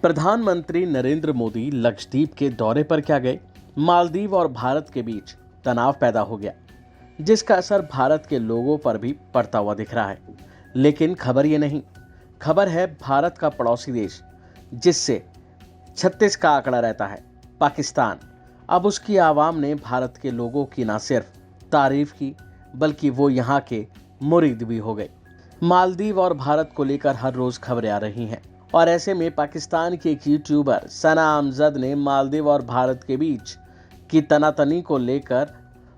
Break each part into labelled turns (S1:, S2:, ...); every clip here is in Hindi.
S1: प्रधानमंत्री नरेंद्र मोदी लक्षद्वीप के दौरे पर क्या गए? मालदीव और भारत के बीच तनाव पैदा हो गया, जिसका असर भारत के लोगों पर भी पड़ता हुआ दिख रहा है। लेकिन खबर ये नहीं, खबर है भारत का पड़ोसी देश जिससे 36 का आंकड़ा रहता है, पाकिस्तान। अब उसकी आवाम ने भारत के लोगों की न सिर्फ तारीफ की, बल्कि वो यहाँ के मुरीद भी हो गए। मालदीव और भारत को लेकर हर रोज खबरें आ रही हैं, और ऐसे में पाकिस्तान के एक यूट्यूबर सना अमजद ने मालदीव और भारत के बीच की तनातनी को लेकर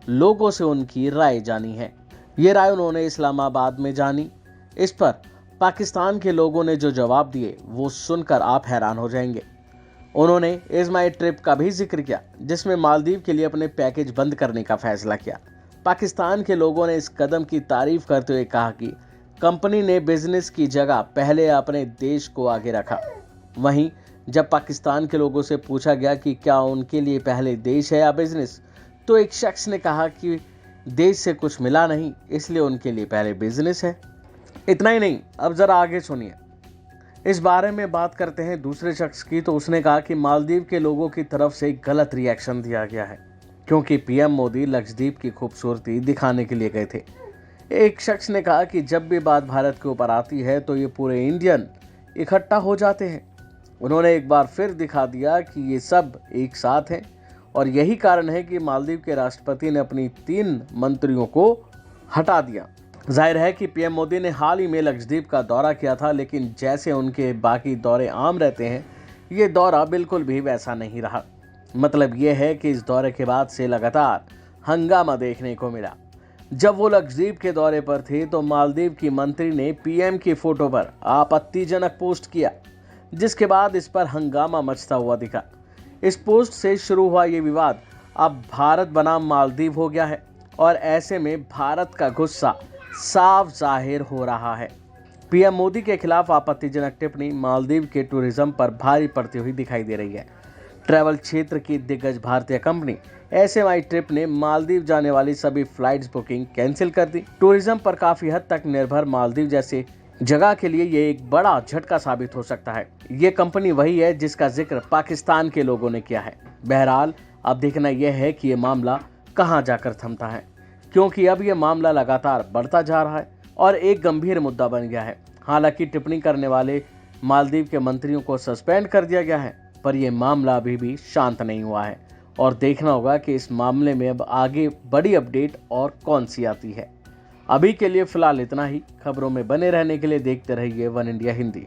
S1: लोगों से उनकी राय जानी है। ये राय उन्होंने इस्लामाबाद में जानी। इस पर पाकिस्तान के लोगों ने जो जवाब दिए वो सुनकर आप हैरान हो जाएंगे। उन्होंने इज माई ट्रिप का भी जिक्र किया, जिसमें मालदीव के लिए अपने पैकेज बंद करने का फैसला किया। पाकिस्तान के लोगों ने इस कदम की तारीफ करते हुए कहा कि कंपनी ने बिजनेस की जगह पहले अपने देश को आगे रखा। वहीं जब पाकिस्तान के लोगों से पूछा गया कि क्या उनके लिए पहले देश है या बिजनेस, तो एक शख्स ने कहा कि देश से कुछ मिला नहीं, इसलिए उनके लिए पहले बिजनेस है। इतना ही नहीं, अब जरा आगे सुनिए। इस बारे में बात करते हैं दूसरे शख्स की, तो उसने कहा कि मालदीव के लोगों की तरफ से गलत रिएक्शन दिया गया है, क्योंकि पीएम मोदी लक्षद्वीप की खूबसूरती दिखाने के लिए गए थे। एक शख्स ने कहा कि जब भी बात भारत के ऊपर आती है तो ये पूरे इंडियन इकट्ठा हो जाते हैं। उन्होंने एक बार फिर दिखा दिया कि ये सब एक साथ हैं, और यही कारण है कि मालदीव के राष्ट्रपति ने अपनी 3 मंत्रियों को हटा दिया। जाहिर है कि पीएम मोदी ने हाल ही में लक्षद्वीप का दौरा किया था, लेकिन जैसे उनके बाकी दौरे आम रहते हैं, ये दौरा बिल्कुल भी वैसा नहीं रहा। मतलब ये है कि इस दौरे के बाद से लगातार हंगामा देखने को मिला। जब वो लक्षद्वीप के दौरे पर थे तो मालदीव की मंत्री ने पीएम की फोटो पर आपत्तिजनक पोस्ट किया, जिसके बाद इस पर हंगामा मचता हुआ दिखा। इस पोस्ट से शुरू हुआ ये विवाद अब भारत बनाम मालदीव हो गया है, और ऐसे में भारत का गुस्सा साफ जाहिर हो रहा है। पीएम मोदी के खिलाफ आपत्तिजनक टिप्पणी मालदीव के टूरिज्म पर भारी पड़ती हुई दिखाई दे रही है। ट्रैवल क्षेत्र की दिग्गज भारतीय कंपनी एसएमआई ट्रिप ने मालदीव जाने वाली सभी फ्लाइट्स बुकिंग कैंसिल कर दी। टूरिज्म पर काफी हद तक निर्भर मालदीव जैसे जगह के लिए ये एक बड़ा झटका साबित हो सकता है। ये कंपनी वही है जिसका जिक्र पाकिस्तान के लोगों ने किया है। बहरहाल अब देखना यह है कि ये मामला कहां जाकर थमता है, क्योंकि अब ये मामला लगातार बढ़ता जा रहा है और एक गंभीर मुद्दा बन गया है। हालांकि टिप्पणी करने वाले मालदीव के मंत्रियों को सस्पेंड कर दिया गया है, पर यह मामला अभी भी शांत नहीं हुआ है, और देखना होगा कि इस मामले में अब आगे बड़ी अपडेट और कौन सी आती है। अभी के लिए फिलहाल इतना ही। खबरों में बने रहने के लिए देखते रहिए वन इंडिया हिंदी।